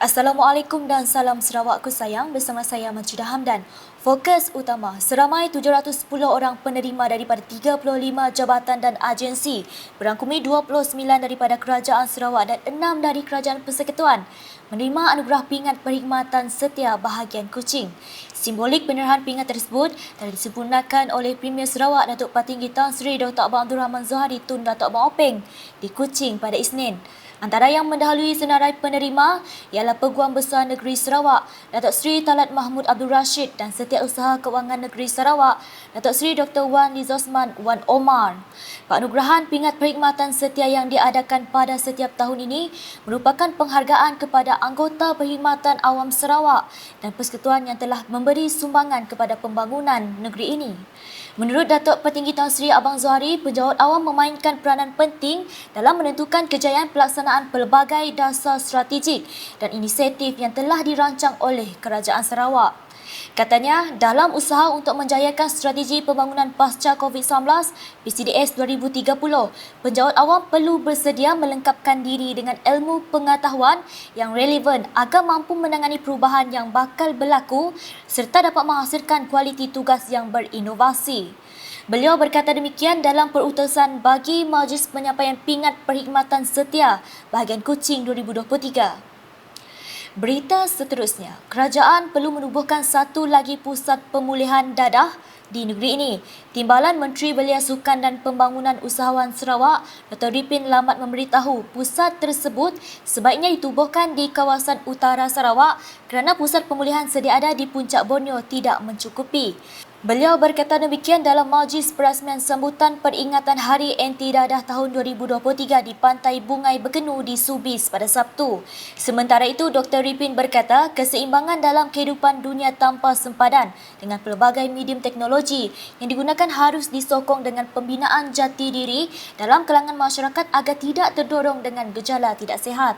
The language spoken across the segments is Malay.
Assalamualaikum dan salam Sarawakku sayang, bersama saya Majudah Hamdan. Fokus utama, seramai 710 orang penerima daripada 35 jabatan dan agensi, berangkumi 29 daripada Kerajaan Sarawak dan 6 dari Kerajaan Persekutuan, menerima anugerah pingat perkhidmatan setia bahagian Kuching. Simbolik penyerahan pingat tersebut telah disempurnakan oleh Premier Sarawak Datuk Patinggi Tan Sri Dr. Abang Abdul Rahman Zohari Tun Datuk Abang Openg di Kuching pada Isnin. Antara yang mendahului senarai penerima ialah Peguam Besar Negeri Sarawak, Datuk Seri Talat Mahmud Abdul Rashid dan Setiausaha Kewangan Negeri Sarawak, Datuk Seri Dr. Wan Lizosman Wan Omar. Penganugerahan pingat perkhidmatan setia yang diadakan pada setiap tahun ini merupakan penghargaan kepada anggota perkhidmatan awam Sarawak dan persekutuan yang telah memberi sumbangan kepada pembangunan negeri ini. Menurut Datuk Petinggi Tan Sri Abang Zohari, penjawat awam memainkan peranan penting dalam menentukan kejayaan pelaksanaan pelbagai dasar strategik dan inisiatif yang telah dirancang oleh Kerajaan Sarawak. Katanya, dalam usaha untuk menjayakan strategi pembangunan pasca COVID-19 PCDS 2030, penjawat awam perlu bersedia melengkapkan diri dengan ilmu pengetahuan yang relevan agar mampu menangani perubahan yang bakal berlaku serta dapat menghasilkan kualiti tugas yang berinovasi. Beliau berkata demikian dalam perutusan bagi Majlis Penyampaian Pingat Perkhidmatan Setia bahagian Kuching 2023. Berita seterusnya, kerajaan perlu menubuhkan satu lagi pusat pemulihan dadah di negeri ini. Timbalan Menteri Belia Sukan dan Pembangunan Usahawan Sarawak, Dr. Ripin Lamat memberitahu pusat tersebut sebaiknya ditubuhkan di kawasan utara Sarawak kerana pusat pemulihan sedia ada di Puncak Borneo tidak mencukupi. Beliau berkata demikian dalam majlis perasmian sambutan peringatan Hari Anti Dadah tahun 2023 di Pantai Bungai Berkenu di Subis pada Sabtu. Sementara itu, Dr. Ripin berkata keseimbangan dalam kehidupan dunia tanpa sempadan dengan pelbagai medium teknologi yang digunakan harus disokong dengan pembinaan jati diri dalam kalangan masyarakat agar tidak terdorong dengan gejala tidak sihat.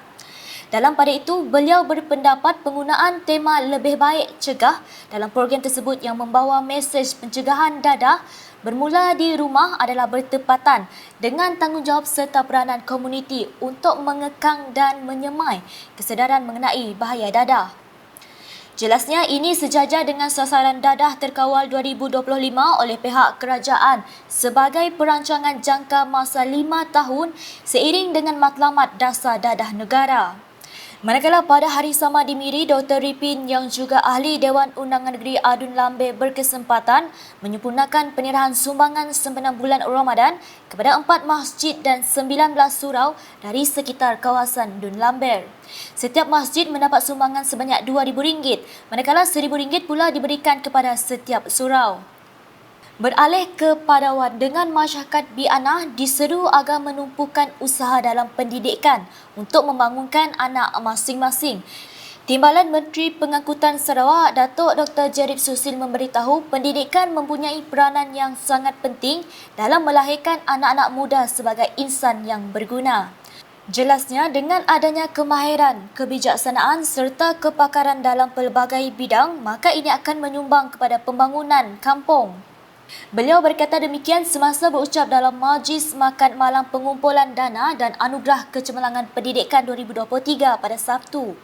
Dalam pada itu, beliau berpendapat penggunaan tema lebih baik cegah dalam program tersebut yang membawa mesej pencegahan dadah bermula di rumah adalah bertepatan dengan tanggungjawab serta peranan komuniti untuk mengekang dan menyemai kesedaran mengenai bahaya dadah. Jelasnya ini sejajar dengan sasaran dadah terkawal 2025 oleh pihak kerajaan sebagai perancangan jangka masa 5 tahun seiring dengan matlamat dasar dadah negara. Manakala pada hari sama di Miri, Dr. Ripin yang juga ahli Dewan Undangan Negeri Adun Lambir berkesempatan menyempurnakan penyerahan sumbangan semenam bulan Ramadan kepada 4 masjid dan 19 surau dari sekitar kawasan Dun Lambir. Setiap masjid mendapat sumbangan sebanyak RM2,000, manakala RM1,000 pula diberikan kepada setiap surau. Beralih ke Padawan, dengan masyarakat Bianah diseru agar menumpukan usaha dalam pendidikan untuk membangunkan anak masing-masing. Timbalan Menteri Pengangkutan Sarawak, Datuk Dr. Jerib Susil memberitahu pendidikan mempunyai peranan yang sangat penting dalam melahirkan anak-anak muda sebagai insan yang berguna. Jelasnya, dengan adanya kemahiran, kebijaksanaan serta kepakaran dalam pelbagai bidang, maka ini akan menyumbang kepada pembangunan kampung. Beliau berkata demikian semasa berucap dalam Majlis Makan Malam Pengumpulan Dana dan Anugerah Kecemerlangan Pendidikan 2023 pada Sabtu.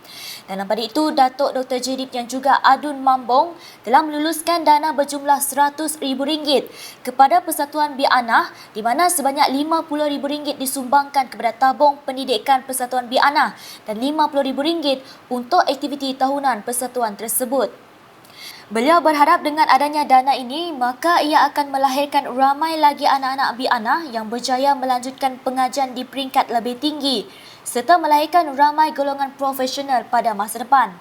Dalam pada itu, Datuk Dr. Jerib yang juga Adun Mambong telah meluluskan dana berjumlah RM100,000 kepada Persatuan Bianah di mana sebanyak RM50,000 disumbangkan kepada tabung pendidikan Persatuan Bianah dan RM50,000 untuk aktiviti tahunan persatuan tersebut. Beliau berharap dengan adanya dana ini, maka ia akan melahirkan ramai lagi anak-anak Bianah yang berjaya melanjutkan pengajian di peringkat lebih tinggi serta melahirkan ramai golongan profesional pada masa depan.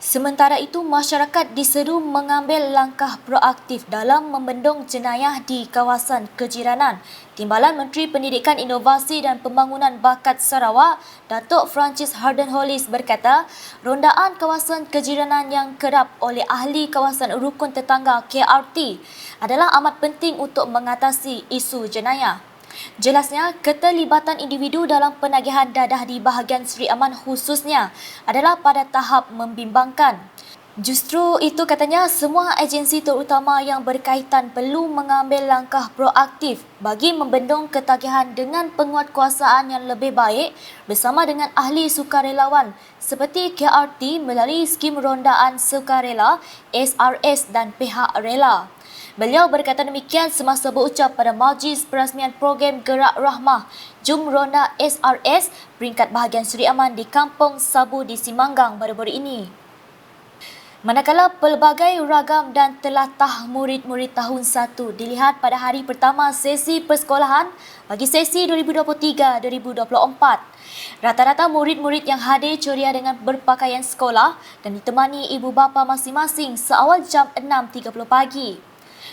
Sementara itu, masyarakat diseru mengambil langkah proaktif dalam membendung jenayah di kawasan kejiranan. Timbalan Menteri Pendidikan, Inovasi dan Pembangunan Bakat Sarawak, Datuk Francis Harden Hollis berkata, rondaan kawasan kejiranan yang kerap oleh ahli kawasan rukun tetangga KRT adalah amat penting untuk mengatasi isu jenayah. Jelasnya, keterlibatan individu dalam penagihan dadah di bahagian Seri Aman khususnya adalah pada tahap membimbangkan. Justru itu katanya semua agensi terutama yang berkaitan perlu mengambil langkah proaktif bagi membendung ketagihan dengan penguatkuasaan yang lebih baik bersama dengan ahli sukarelawan seperti KRT melalui skim rondaan sukarela, SRS dan pihak rela. Beliau berkata demikian semasa berucap pada majlis perasmian program Gerak Rahmah Jum Ronda SRS peringkat bahagian Seri Aman di Kampung Sabu di Simanggang baru-baru ini. Manakala pelbagai ragam dan telatah murid-murid tahun 1 dilihat pada hari pertama sesi persekolahan bagi sesi 2023-2024. Rata-rata murid-murid yang hadir ceria dengan berpakaian sekolah dan ditemani ibu bapa masing-masing seawal jam 6.30 pagi.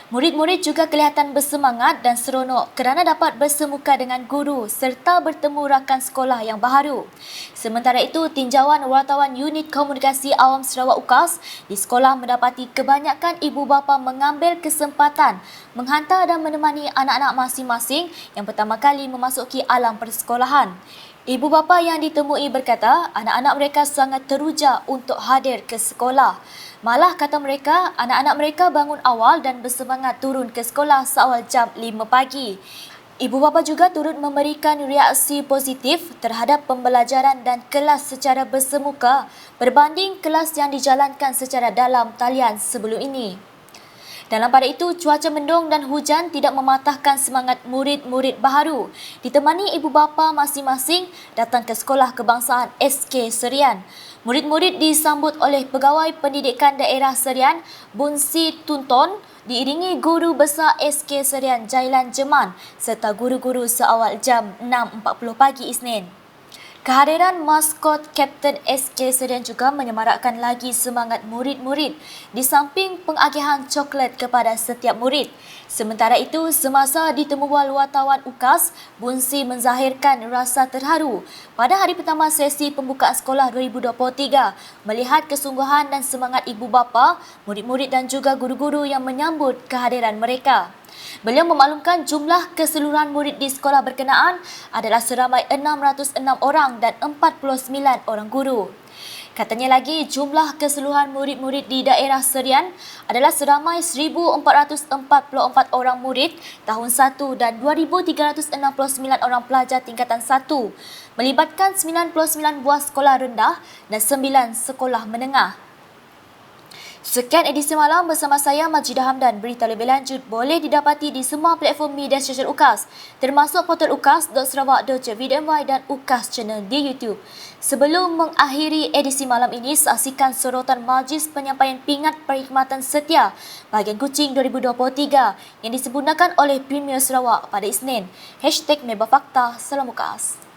Murid-murid juga kelihatan bersemangat dan seronok kerana dapat bersemuka dengan guru serta bertemu rakan sekolah yang baharu. Sementara itu, tinjauan wartawan Unit Komunikasi Awam Sarawak UKAS di sekolah mendapati kebanyakan ibu bapa mengambil kesempatan menghantar dan menemani anak-anak masing-masing yang pertama kali memasuki alam persekolahan. Ibu bapa yang ditemui berkata anak-anak mereka sangat teruja untuk hadir ke sekolah. Malah kata mereka, anak-anak mereka bangun awal dan bersemangat turun ke sekolah seawal jam 5 pagi. Ibu bapa juga turut memberikan reaksi positif terhadap pembelajaran dan kelas secara bersemuka berbanding kelas yang dijalankan secara dalam talian sebelum ini. Dalam pada itu, cuaca mendung dan hujan tidak mematahkan semangat murid-murid baharu. Ditemani ibu bapa masing-masing datang ke Sekolah Kebangsaan SK Serian. Murid-murid disambut oleh Pegawai Pendidikan Daerah Serian, Bun Si Tunton, diiringi Guru Besar SK Serian Jailan Jeman serta guru-guru seawal jam 6.40 pagi Isnin. Kehadiran maskot Kapten SK Serian juga menyemarakkan lagi semangat murid-murid di samping pengagihan coklat kepada setiap murid. Sementara itu, semasa ditemu wartawan UKAS, Bun Si menzahirkan rasa terharu pada hari pertama sesi pembukaan sekolah 2023 melihat kesungguhan dan semangat ibu bapa, murid-murid dan juga guru-guru yang menyambut kehadiran mereka. Beliau memaklumkan jumlah keseluruhan murid di sekolah berkenaan adalah seramai 606 orang dan 49 orang guru. Katanya lagi, jumlah keseluruhan murid-murid di daerah Serian adalah seramai 1,444 orang murid tahun 1 dan 2,369 orang pelajar tingkatan 1, melibatkan 99 buah sekolah rendah dan 9 sekolah menengah. Sekian edisi malam bersama saya Majidah Hamdan. Berita lebih lanjut boleh didapati di semua platform media sosial UKAS termasuk portal ukas.sarawak.vdmy dan UKAS Channel di YouTube. Sebelum mengakhiri edisi malam ini, saksikan sorotan Majlis Penyampaian Pingat Perkhidmatan Setia bahagian Kuching 2023 yang disempurnakan oleh Premier Sarawak pada Isnin. #Mebafakta. Salam UKAS.